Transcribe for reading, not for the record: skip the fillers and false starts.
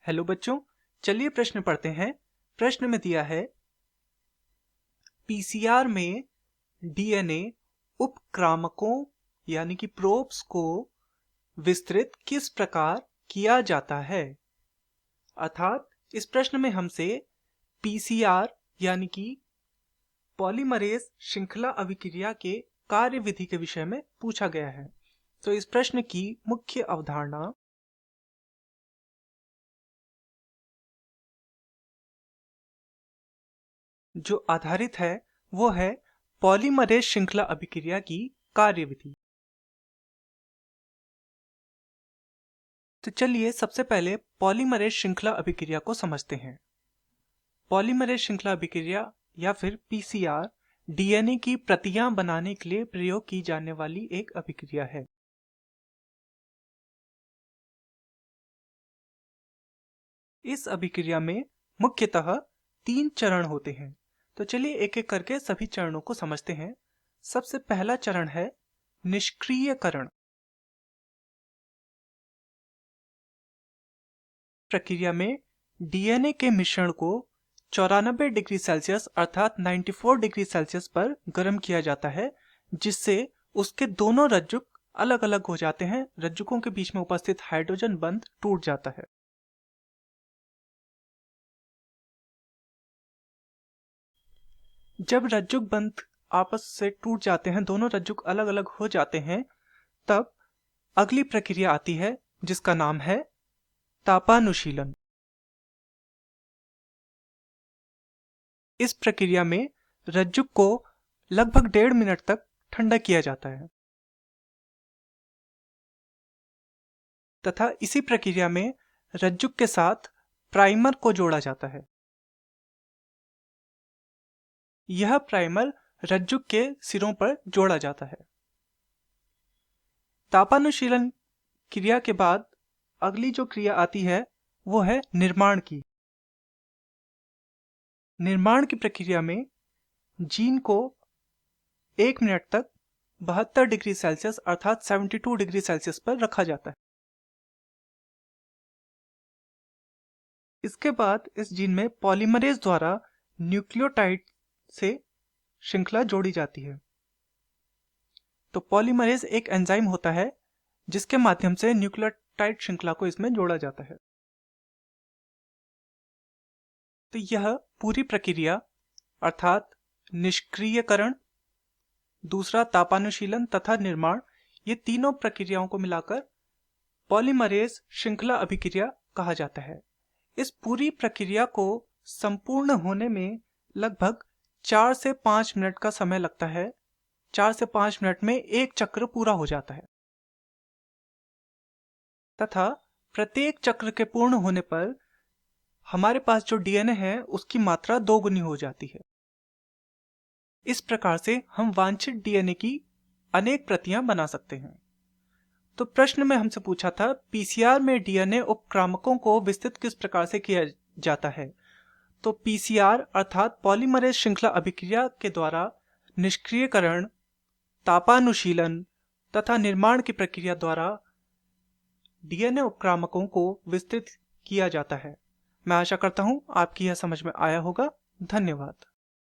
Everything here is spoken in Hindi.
हेलो बच्चों, चलिए प्रश्न पढ़ते हैं। प्रश्न में दिया है पीसीआर में डीएनए उपक्रामकों यानी कि प्रोब्स को विस्तृत किस प्रकार किया जाता है। अर्थात इस प्रश्न में हमसे पीसीआर यानी कि पॉलीमरेज श्रृंखला अभिक्रिया के कार्यविधि के विषय में पूछा गया है। तो इस प्रश्न की मुख्य अवधारणा जो आधारित है वो है पॉलीमरेज श्रृंखला अभिक्रिया की कार्यविधि। तो चलिए सबसे पहले पॉलीमरेज श्रृंखला अभिक्रिया को समझते हैं। पॉलीमरेज श्रृंखला अभिक्रिया या फिर पीसीआर डीएनए की प्रतियां बनाने के लिए प्रयोग की जाने वाली एक अभिक्रिया है। इस अभिक्रिया में मुख्यतः 3 चरण होते हैं। तो चलिए एक एक करके सभी चरणों को समझते हैं। सबसे पहला चरण है निष्क्रियकरण। प्रक्रिया में डीएनए के मिश्रण को 94 डिग्री सेल्सियस अर्थात 94 डिग्री सेल्सियस पर गर्म किया जाता है, जिससे उसके दोनों रज्जुक अलग अलग हो जाते हैं। रज्जुकों के बीच में उपस्थित हाइड्रोजन बंध टूट जाता है। जब रज्जुक बंध आपस से टूट जाते हैं, दोनों रज्जुक अलग अलग हो जाते हैं, तब अगली प्रक्रिया आती है जिसका नाम है तापानुशीलन। इस प्रक्रिया में रज्जुक को लगभग 1.5 मिनट तक ठंडा किया जाता है तथा इसी प्रक्रिया में रज्जुक के साथ प्राइमर को जोड़ा जाता है। यह प्राइमर रज्जुक के सिरों पर जोड़ा जाता है। तापानुशीलन क्रिया के बाद अगली जो क्रिया आती है वो है निर्माण की। निर्माण की प्रक्रिया में जीन को 1 मिनट तक 72 डिग्री सेल्सियस अर्थात 72 डिग्री सेल्सियस पर रखा जाता है। इसके बाद इस जीन में पॉलीमरेज द्वारा न्यूक्लियोटाइड से श्रृंखला जोड़ी जाती है। तो पॉलीमरेज एक एंजाइम होता है जिसके माध्यम से न्यूक्लियोटाइड श्रृंखला को इसमें जोड़ा जाता है। तो यह पूरी प्रक्रिया अर्थात निष्क्रियकरण, दूसरा तापानुशीलन तथा निर्माण, ये तीनों प्रक्रियाओं को मिलाकर पॉलीमरेज श्रृंखला अभिक्रिया कहा जाता है। इस पूरी प्रक्रिया को संपूर्ण होने में लगभग 4 से 5 मिनट का समय लगता है। 4 से 5 मिनट में एक चक्र पूरा हो जाता है तथा प्रत्येक चक्र के पूर्ण होने पर हमारे पास जो डीएनए है उसकी मात्रा 2 गुनी हो जाती है। इस प्रकार से हम वांछित डीएनए की अनेक प्रतियां बना सकते हैं। तो प्रश्न में हमसे पूछा था पीसीआर में डीएनए उपक्रामकों को विस्तृत किस प्रकार से किया जाता है। तो पीसीआर अर्थात पॉलीमरेज श्रृंखला अभिक्रिया के द्वारा निष्क्रियकरण, तापानुशीलन तथा निर्माण की प्रक्रिया द्वारा डीएनए उपक्रामकों को विस्तृत किया जाता है। मैं आशा करता हूं आपकी यह समझ में आया होगा। धन्यवाद।